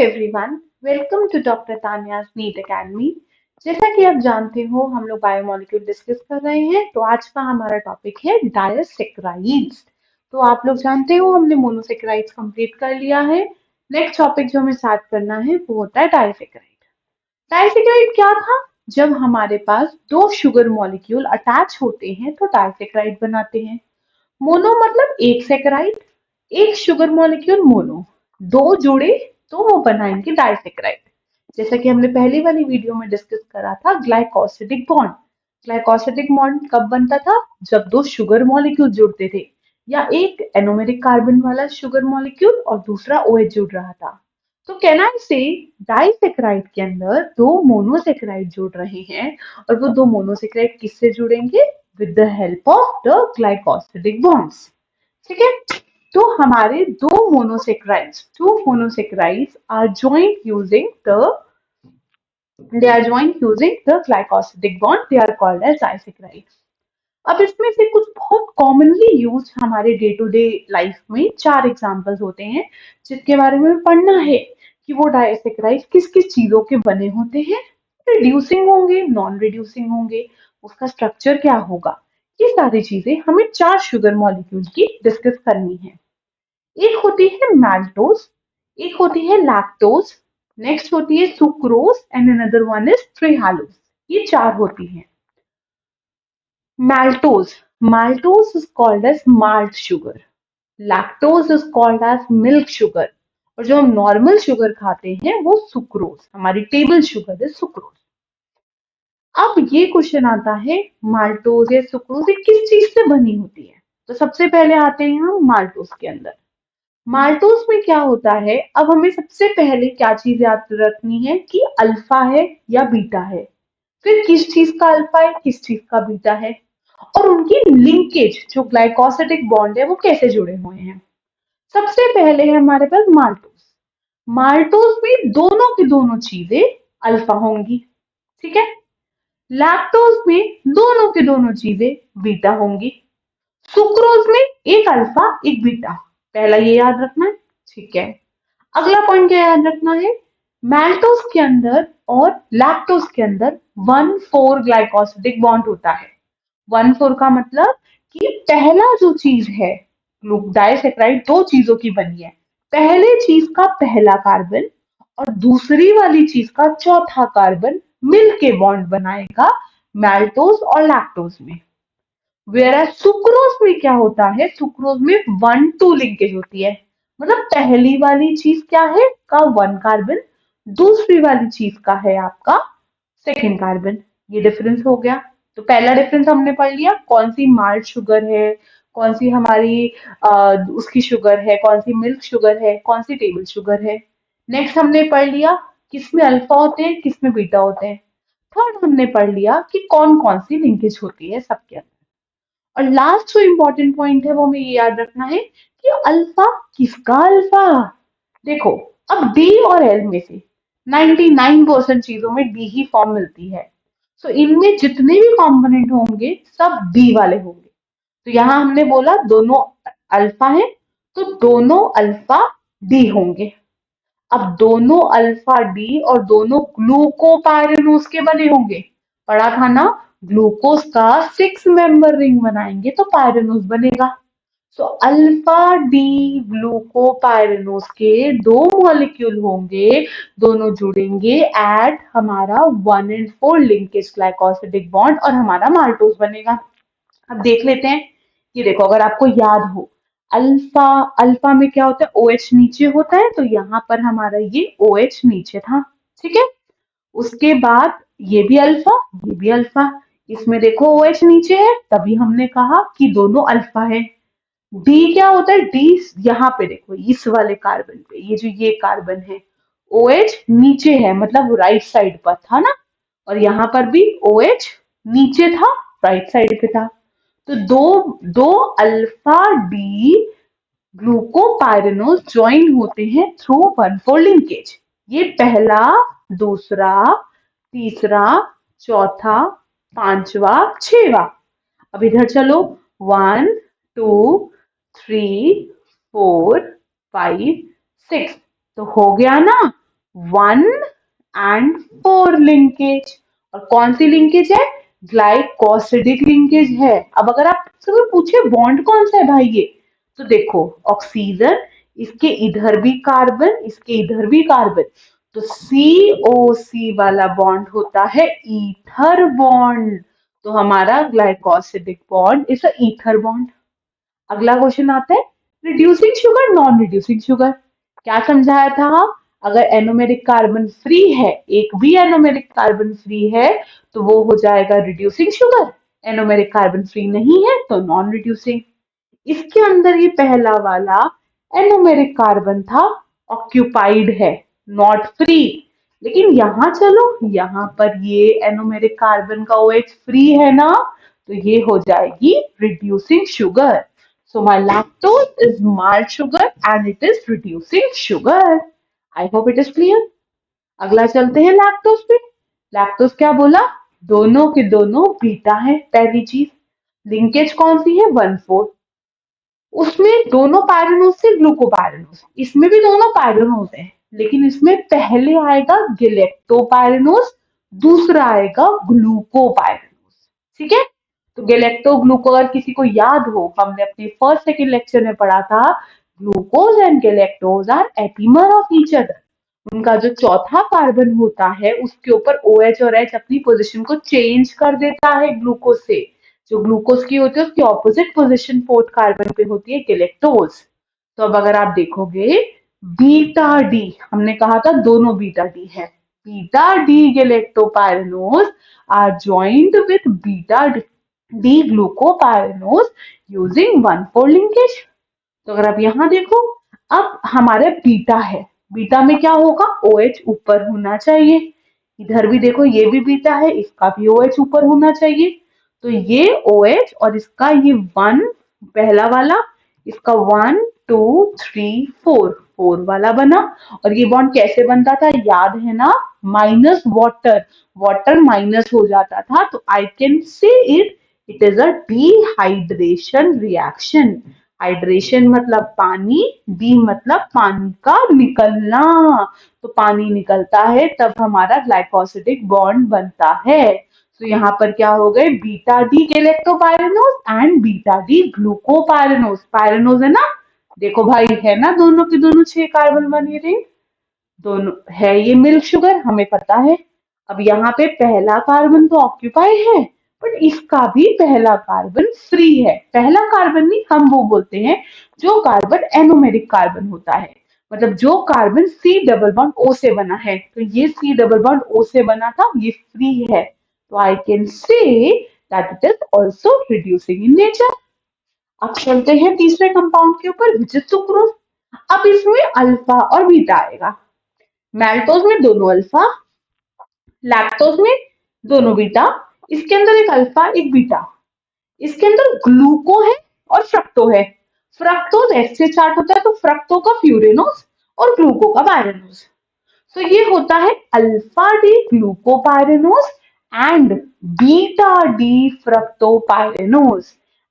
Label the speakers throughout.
Speaker 1: Everyone, welcome to doctor Tanya's NEET academy. जैसा कि आप जानते हो, हम लोग बायोमोलिक्यूल डिस्कस कर रहे हैं। तो आज का हमारा टॉपिक है डायसैकेराइड्स। तो आप लोग जानते हो हमने मोनोसैकेराइड्स कंप्लीट कर लिया है। नेक्स्ट टॉपिक जो हमें स्टार्ट करना है वो होता है डायसैकेराइड। डायसैकेराइड क्या था? जब हमारे पास दो शुगर मॉलिक्यूल अटैच होते हैं तो डायसैकेराइड बनाते हैं। मोनो मतलब एक सैकेराइड, एक शुगर मॉलिक्यूल मोनो, दो जुड़े तो वो बनाएंगे डाइसैकेराइड। जैसा कि हमने पहली वाली वीडियो में डिस्कस करा था, ग्लाइकोसिडिक बॉन्ड। ग्लाइकोसिडिक बॉन्ड कब बनता था? जब दो शुगर मॉलिक्यूल जुड़ते थे, या एक एनोमेरिक कार्बन वाला शुगर मॉलिक्यूल और दूसरा OH जुड़ रहा था। तो कैन आई से डाइसैकेराइड के अंदर दो मोनोसैकेराइड जुड़ रहे हैं, और वो दो मोनोसैकेराइड किससे जुड़ेंगे? With the help of the glycosidic bonds. ठीक है। तो हमारे two monosaccharides are joined using the glycosidic bond. They are called as disaccharides. अब इसमें से कुछ बहुत कॉमनली यूज हमारे डे टू डे लाइफ में चार एग्जांपल्स होते हैं, जिसके बारे में पढ़ना है कि वो डायसैकेराइड किस किस चीजों के बने होते हैं। रिड्यूसिंग होंगे, नॉन रिड्यूसिंग होंगे, उसका स्ट्रक्चर क्या होगा, ये सारी चीजें हमें चार शुगर मॉलिक्यूल की डिस्कस करनी है। एक होती है मैल्टोज, एक होती है लैक्टोज, नेक्स्ट होती है sucrose and another one is trehalose. ये चार होती हैं। Maltose. Maltose is called as malt sugar. Lactose is called as milk sugar. और जो हम नॉर्मल शुगर खाते हैं वो सुक्रोज, हमारी टेबल शुगर है सुक्रोज। अब ये क्वेश्चन आता है, माल्टोज या सुक्रोज ये किस चीज से बनी होती है? तो सबसे पहले आते हैं हम माल्टोज के अंदर। माल्टोज में क्या होता है? अब हमें सबसे पहले क्या चीज याद रखनी है कि अल्फा है या बीटा है, फिर किस चीज का अल्फा है किस चीज का बीटा है, और उनकी लिंकेज जो ग्लाइकोसिडिक बॉन्ड है वो कैसे जुड़े हुए हैं। सबसे पहले है हमारे पास माल्टोज। माल्टोज में दोनों की दोनों चीजें अल्फा होंगी। ठीक है। लैक्टोज में दोनों की दोनों चीजें बीटा होंगी। सुक्रोज में एक अल्फा एक बीटा। पहला ये याद रखना है। ठीक है। अगला पॉइंट क्या याद रखना है? मैल्टोज के अंदर और लैक्टोज के अंदर 1,4 ग्लाइकोसिडिक बॉन्ड होता है। 1,4 का मतलब कि पहला जो चीज है, डाइसैकेराइड दो चीजों की बनी है। पहले चीज का पहला कार्बन और दूसरी वाली चीज का चौथा कार्बन मिलके बॉन्ड बनाएगा मैल्टोज और लैक्टोज में। वेयर सुक्रोज में क्या होता है? सुक्रोज में 1,2 लिंकेज होती है। मतलब पहली वाली चीज क्या है का वन कार्बन, दूसरी वाली चीज का है आपका सेकेंड कार्बन। ये डिफरेंस हो गया। तो पहला डिफरेंस हमने पढ़ लिया, कौन सी माल्ट शुगर है, कौन सी हमारी उसकी शुगर है, कौन सी मिल्क शुगर है, कौन सी टेबल शुगर है। नेक्स्ट हमने पढ़ लिया किसमें अल्फा होते हैं किसमें बीटा होते हैं। थर्ड हमने पढ़ लिया कि कौन कौन सी लिंकेज होती है सबके अंदर। और लास्ट जो इंपॉर्टेंट पॉइंट है वो हमें ये याद रखना है कि अल्फा किसका अल्फा। देखो, अब डी और एल में से 99% चीजों में डी ही फॉर्म मिलती है। सो इनमें जितने भी कंपोनेंट होंगे सब डी वाले होंगे। तो यहां हमने बोला दोनों अल्फा है, तो दोनों अल्फा डी होंगे। अब दोनों अल्फा डी और दोनों ग्लूकोपाइरेनोज के बने होंगे। पढ़ा था ना, ग्लूकोज का 6 मेंबर रिंग बनाएंगे तो पायरेनोज बनेगा। सो अल्फा डी ग्लूकोपाइरेनोज के दो मॉलिक्यूल होंगे, दोनों जुड़ेंगे एट हमारा 1 and 4 लिंकेज ग्लाइकोसिडिक बॉन्ड और हमारा माल्टोज बनेगा। अब देख लेते हैं। ये देखो, अगर आपको याद हो, अल्फा अल्फा में क्या होता है? OH नीचे होता है, तो यहाँ पर हमारा ये OH नीचे था। ठीक है। उसके बाद ये भी अल्फा ये भी अल्फा। इसमें देखो OH नीचे है, तभी हमने कहा कि दोनों अल्फा है। डी क्या होता है? डी यहाँ पे देखो, इस वाले कार्बन पे, ये जो ये कार्बन है, OH नीचे है मतलब राइट साइड पर था ना, और यहाँ पर भी OH नीचे था, राइट साइड पे था। तो दो दो अल्फा डी ग्लूकोपाइरेनोज ज्वाइन होते हैं थ्रू 1,4 लिंकेज। ये पहला, दूसरा, तीसरा, चौथा, पांचवा, छठवा। अब इधर चलो, 1 2 3 4 5 6। तो हो गया ना 1 एंड 4 लिंकेज। और कौन सी लिंकेज है? ग्लाइकोसिडिक लिंकेज है। अब अगर आप से पूछे बॉन्ड कौन सा है भाई ये, तो देखो ऑक्सीजन, इसके इधर भी कार्बन, इसके इधर भी कार्बन, तो COC वाला बॉन्ड होता है ईथर बॉन्ड। तो हमारा glycosidic bond is a ether bond. अगला क्वेश्चन आता है reducing sugar, non reducing sugar. क्या समझाया था? अगर एनोमेरिक कार्बन फ्री है, एक भी एनोमेरिक कार्बन फ्री है, तो वो हो जाएगा reducing sugar. Anomeric carbon free नहीं है तो नॉन रिड्यूसिंग। इसके अंदर ये पहला वाला एनोमेरिक कार्बन था, ऑक्यूपाइड है, नॉट फ्री। लेकिन यहाँ चलो, यहाँ पर ये एनोमेरिक कार्बन का OH फ्री है ना, तो ये हो जाएगी reducing sugar. So my lactose is mild sugar and it is reducing sugar. I hope it is clear. अगला चलते हैं लैक्टोज पे। लैक्टोज क्या बोला? दोनों के दोनों बीटा है, पहली चीज। लिंकेज कौन सी है? 1,4। उसमें दोनों पायरेनोज से ग्लूकोपायरेनोज, इसमें भी दोनों पायरेनोज है, लेकिन इसमें पहले आएगा गैलेक्टोपायरेनोज, दूसरा आएगा ग्लूकोपायरेनोज। ठीक है? तो गैलेक्टो ग्लूको, अगर किसी को याद हो, हमने अपने फर्स्ट सेकंड लेक्चर में पढ़ा था, glucose and galactose are epimer of each other. उनका जो चौथा कार्बन होता है उसके ऊपर OH और H अपनी पोजीशन को चेंज कर देता है ग्लूकोज से। जो ग्लूकोज की होती है उसकी ऑपोजिट पोजीशन फोर्थ कार्बन पे होती है गैलेक्टोज। तो अब अगर आप देखोगे बीटा डी, हमने कहा था दोनों बीटा डी है, beta D galactopyranose are joint with beta D glucopyranose using 1,4 linkage. तो अगर आप यहाँ देखो, अब हमारे बीटा है, बीटा में क्या होगा? OH ऊपर होना चाहिए। इधर भी देखो, ये भी बीटा है, इसका भी OH ऊपर होना चाहिए। तो ये OH और इसका ये 1, पहला वाला, इसका 1 2 3 4, 4 वाला बना। और ये बॉन्ड कैसे बनता था याद है ना? माइनस वाटर, वाटर माइनस हो जाता था, तो I can say it is a dehydration reaction. Hydration मतलब पानी, डी मतलब पानी का निकलना। तो पानी निकलता है तब हमारा ग्लाइकोसिडिक बॉन्ड बनता है। तो यहाँ पर क्या हो गए? Beta D galactopyranose and beta D glucopyranose. Pyranose है ना, देखो भाई है ना, दोनों के दोनों 6 कार्बन बने रहे, दोनों है, ये मिल्क शुगर हमें पता है। अब यहाँ पे पहला कार्बन तो ऑक्यूपाई है, बट इसका भी पहला कार्बन फ्री है। पहला कार्बन नहीं, हम वो बोलते हैं जो कार्बन एनोमेरिक कार्बन होता है, मतलब जो carbon C double bond O से बना है। तो ये C डबल बॉन्ड O से बना था, ये फ्री है। तो I can say that it is also reducing in nature. अब चलते हैं तीसरे कंपाउंड के ऊपर, विच इज सुक्रोज। अब इसमें अल्फा और बीटा आएगा। मैल्टोज में दोनों अल्फा, लैक्टोज में दोनों बीटा। इसके अंदर एक अल्फा एक बीटा। इसके अंदर ग्लूको है और फ्रक्टो है। फ्रक्टोज F से स्टार्ट होता है, तो फ्रक्टो का फ्यूरेनोज और ग्लूको का पायरेनोज। तो ये होता है alpha D glucopyranose and beta D fructopyranose.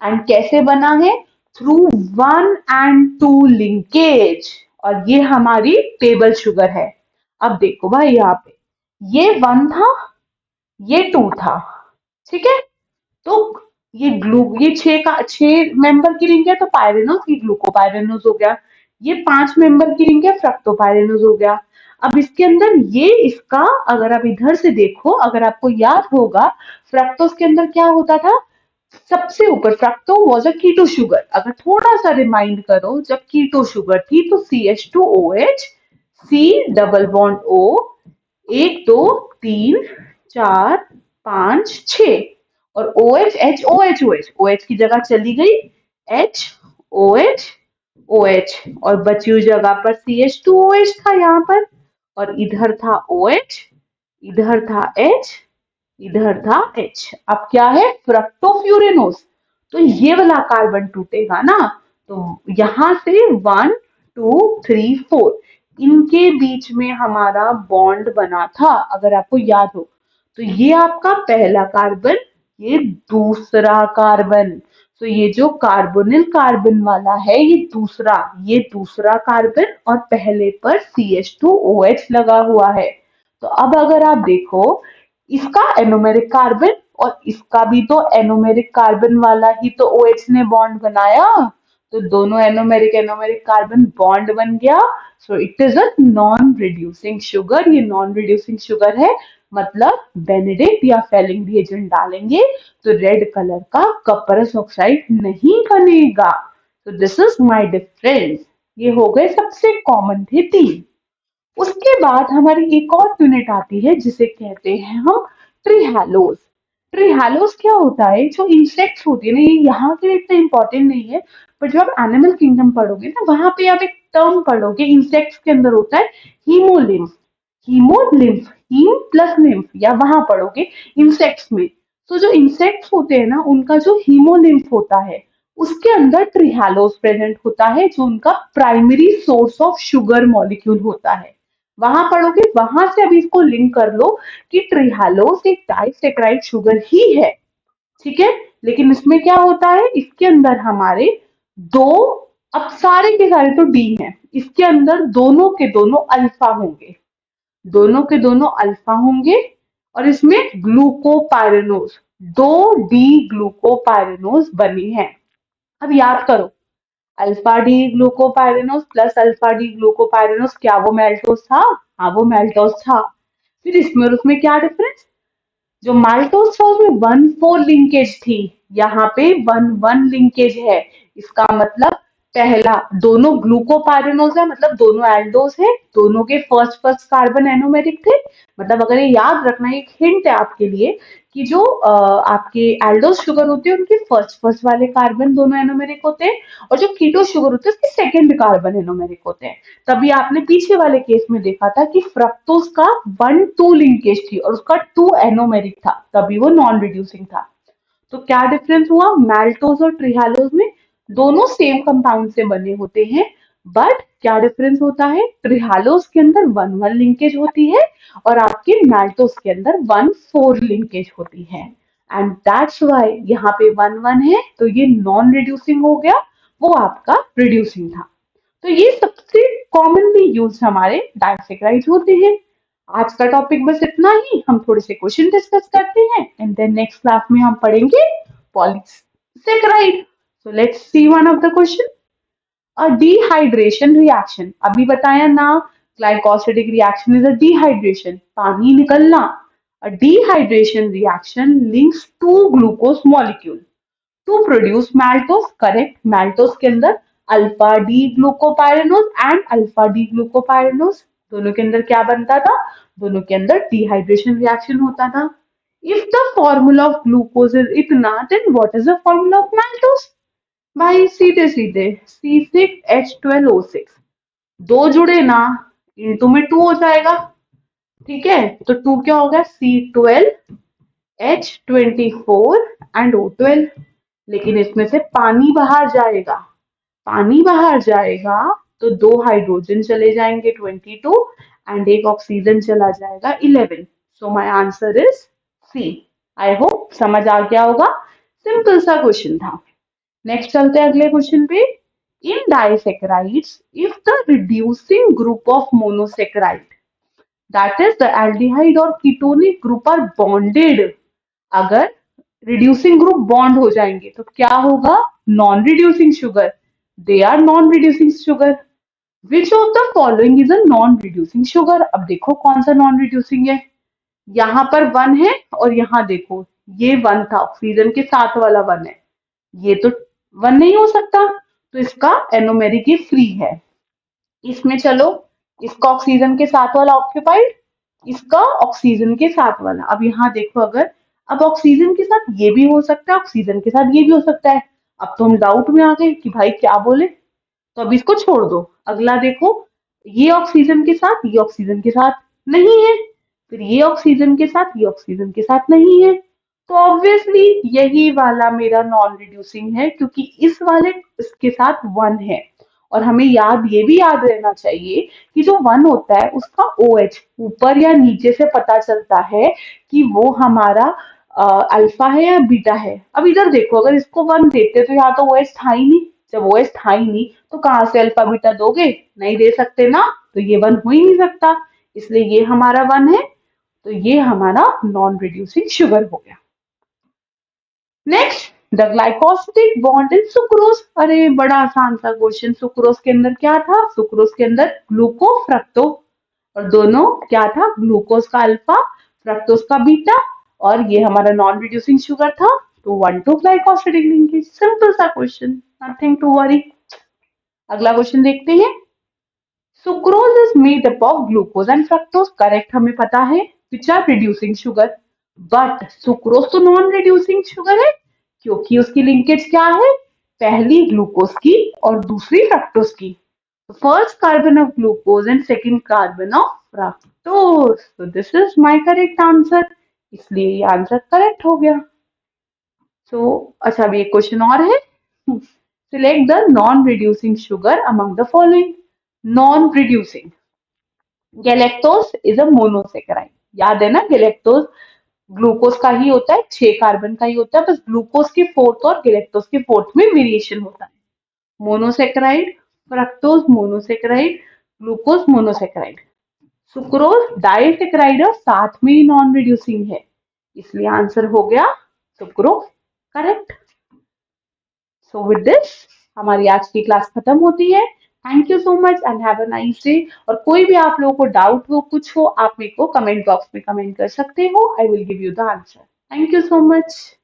Speaker 1: And कैसे बना है? Through 1 and 2 linkage. और ये हमारी टेबल शुगर है। अब देखो भाई, यहाँ पे ये 1 था, ये 2 था, ठीक है? तो ये 6 मेंबर की रिंग है, तो पायरेनोज, ये ग्लूकोपायरेनोज हो गया। ये 5 मेंबर की रिंग है, फ्रक्टोपायरेनोज हो गया। अब इसके अंदर ये इसका, अगर आप इधर से देखो, अगर आपको याद होगा, फ्रक्टोज के अंदर क्या होता था? सबसे ऊपर fructose was a keto sugar. अगर थोड़ा सा रिमाइंड करो, जब कीटो शुगर थी तो CH2OH, C double bond O, 1 2 3 4 5 6, और OH H OH OH, OH की जगह चली गई H OH OH, और बची हुई जगह पर CH2OH था यहाँ पर, और इधर था OH, इधर था H, इधर था H। अब क्या है? फ्रक्टोफ्यूरेनोज। तो ये वाला कार्बन टूटेगा ना, तो यहां से 1 2 3 4, इनके बीच में हमारा बॉन्ड बना था, अगर आपको याद हो। तो ये आपका पहला कार्बन, ये दूसरा कार्बन। तो ये जो कार्बोनिल कार्बन वाला है ये दूसरा कार्बन और पहले पर CH2OH लगा हुआ है। तो अब अगर आप देखो इसका एनोमेरिक कार्बन और इसका भी तो एनोमेरिक कार्बन वाला ही तो OH ने बॉन्ड बनाया। तो दोनों एनोमेरिक एनोमेरिक कार्बन बॉन्ड बन गया। So it is a non reducing sugar. ये नॉन रिड्यूसिंग शुगर है, मतलब बेनेडिक्ट या फेलिंग रिएजेंट डालेंगे तो रेड कलर का कपरस ऑक्साइड नहीं बनेगा। तो दिस इज माय डिफरेंस। ये हो गए सबसे कॉमन थे तीन। उसके बाद हमारी एक और यूनिट आती है जिसे कहते हैं हम ट्रीहैलोज। ट्रीहैलोज क्या होता है? जो इंसेक्ट्स होती है ना, ये यहाँ के लिए इतना इंपॉर्टेंट नहीं है, पर जब आप एनिमल किंगडम पढ़ोगे ना वहां पे आप एक टर्म पढ़ोगे इंसेक्ट्स के अंदर होता है haemolymph. Haemolymph, haem plus lymph, या वहां पढ़ोगे इंसेक्ट्स में। तो जो इंसेक्ट्स होते हैं ना उनका जो हीमोलिम्फ होता है उसके अंदर ट्रीहैलोज प्रेजेंट होता है, जो उनका primary source of sugar molecule होता है। वहां पढ़ोगे, वहां से अभी इसको लिंक कर लो कि ट्रीहैलोज एक डाइसैकराइड शुगर ही है। ठीक है, लेकिन इसमें क्या होता है, इसके अंदर हमारे दो, अब सारे के सारे तो डी हैं, इसके अंदर दोनों के दोनों अल्फा होंगे, दोनों के दोनों अल्फा होंगे। और इसमें ग्लूकोपाइरेनोज, दो डी ग्लूकोपाइरेनोज बने हैं। अब याद करो, alpha D glucopyranose plus alpha D glucopyranose, क्या वो मैल्टोज था? हाँ, वो मैल्टोज था। फिर इसमें और उसमें क्या डिफरेंस? जो माल्टोज था उसमें 1,4 लिंकेज थी, यहाँ पे 1,1 लिंकेज है। इसका मतलब पहला, दोनों ग्लूकोपाइरेनोज है मतलब दोनों एल्डोज है, दोनों के फर्स्ट फर्स्ट कार्बन एनोमेरिक थे। मतलब अगर ये याद रखना, एक हिंट है आपके लिए कि जो आपके एल्डोज शुगर होती है उनके फर्स्ट फर्स्ट वाले कार्बन दोनों एनोमेरिक होते हैं, और जो कीटो शुगर होती है उसके सेकंड कार्बन एनोमेरिक होते हैं। तभी आपने पीछे वाले केस में देखा था कि फ्रक्टोज का 1,2 लिंकेज थी और उसका 2 एनोमेरिक था, तभी वो नॉन रिड्यूसिंग था। तो क्या डिफरेंस हुआ मैल्टोज और ट्रीहैलोज में? दोनों सेम कंपाउंड से बने होते हैं, बट क्या डिफरेंस होता है, ट्रीहैलोज के अंदर 1,1 लिंकेज होती है और आपके मैल्टोज के अंदर 1,4 लिंकेज होती है। एंड दैट्स वाई यहाँ पे 1,1 है तो ये नॉन रिड्यूसिंग हो गया, वो आपका रिड्यूसिंग था। तो ये सबसे कॉमनली यूज हमारे डाइसैकराइड्स होते हैं। आज का टॉपिक बस इतना ही, हम थोड़े से क्वेश्चन डिस्कस करते हैं एंड देन नेक्स्ट क्लास में हम पढ़ेंगे polysaccharide. So let's see one of the question. A dehydration reaction, अभी बताया ना, glycosidic reaction is a dehydration, पानी निकलना। A dehydration reaction links to glucose molecule to produce maltose. Correct, maltose के अंदर alpha D glucopyranose and alpha D glucopyranose, दोनों के अंदर क्या बनता था? दोनों के अंदर डिहाइड्रेशन रिएक्शन होता था। If the formula of glucose is इतना, then what is the formula of maltose? भाई सीधे सीधे C6H12O6, दो जुड़े ना, इनटू में टू हो जाएगा। ठीक है, तो टू क्या होगा? C12H24 and O12। लेकिन इसमें से पानी बाहर जाएगा, पानी बाहर जाएगा तो दो हाइड्रोजन चले जाएंगे 22 एंड एक ऑक्सीजन चला जाएगा 11। So my answer is C. I hope समझ आ गया होगा, सिंपल सा क्वेश्चन था। नेक्स्ट चलते हैं अगले क्वेश्चन पे। In disaccharides if the reducing group of monosaccharide, that is the aldehyde और कीटोनिक ग्रुप आर बॉन्डेड, अगर रिड्यूसिंग ग्रुप बॉन्ड हो जाएंगे तो क्या होगा? Non reducing sugar, they are non reducing sugar. Which of the following is a non reducing sugar? अब देखो कौन सा नॉन रिड्यूसिंग है। यहाँ पर वन है और यहाँ देखो ये वन था, ऑक्सीजन के साथ वाला वन है, ये तो वन नहीं हो सकता, तो इसका एनोमेरिक ये फ्री है। इसमें चलो, इसका ऑक्सीजन के साथ वाला ऑक्यूपाइड, इसका ऑक्सीजन के साथ वाला। अब यहाँ देखो, अगर अब ऑक्सीजन के साथ ये भी हो सकता है, ऑक्सीजन के साथ ये भी हो सकता है। अब तो हम डाउट में आ गए कि भाई क्या बोले, तो अब इसको छोड़ दो। अगला देखो, ये ऑक्सीजन के साथ, ये ऑक्सीजन के साथ नहीं है, फिर ये ऑक्सीजन के साथ, ये ऑक्सीजन के साथ नहीं है, तो ऑब्वियसली यही वाला मेरा नॉन रिड्यूसिंग है, क्योंकि इस वाले इसके साथ वन है। और हमें ये भी याद रहना चाहिए कि जो वन होता है उसका OH ऊपर या नीचे से पता चलता है कि वो हमारा अल्फा है या बीटा है। अब इधर देखो, अगर इसको 1 देते तो यहाँ तो OH था ही नहीं। जब OH था ही नहीं तो कहाँ से अल्फा बीटा दोगे, नहीं दे सकते ना, तो ये 1 हो ही नहीं सकता, इसलिए ये हमारा 1 है, तो ये हमारा नॉन रिड्यूसिंग शुगर हो गया। Next, the glycosidic bond in sucrose. अरे बड़ा आसान सा क्वेश्चन, सुक्रोज के अंदर क्या था, सुक्रोज के अंदर ग्लूको फ्रक्टो, और दोनों क्या था, ग्लूकोज का अल्फा, फ्रक्टोज का बीटा, और ये हमारा नॉन रिड्यूसिंग शुगर था, तो 1 to ग्लाइकोसिडिक लिंकेज। सिंपल सा क्वेश्चन, नथिंग टू वरी। अगला क्वेश्चन देखते हैं। Sucrose is made up of glucose and fructose, correct, हमें पता है, which are reducing sugar. But sucrose तो नॉन रिड्यूसिंग शुगर है, क्योंकि उसकी लिंकेज क्या है, पहली ग्लूकोज की और दूसरी फ्रक्टोज की। First carbon of glucose and second carbon of fructose, तो this is my correct answer, इसलिए ये आंसर करेक्ट हो गया। सो अच्छा, अभी एक क्वेश्चन और है। Select the non reducing sugar among the following. Non reducing, galactose is a monosaccharide, याद है ना, गैलेक्टोज ग्लूकोज का ही होता है, 6 कार्बन का ही होता है, बस ग्लूकोज की फोर्थ और गैलेक्टोज की फोर्थ में वेरिएशन होता है। Monosaccharide, fructose monosaccharide, glucose monosaccharide. Sucrose disaccharide और साथ में ही नॉन रिड्यूसिंग है, इसलिए आंसर हो गया sucrose, correct. So with this हमारी आज की क्लास खत्म होती है। Thank you so much and have a nice day. और कोई भी आप लोगों को डाउट हो, कुछ हो, आप मेरे को कमेंट बॉक्स में कमेंट कर सकते हो, I will give you the answer. Thank you so much.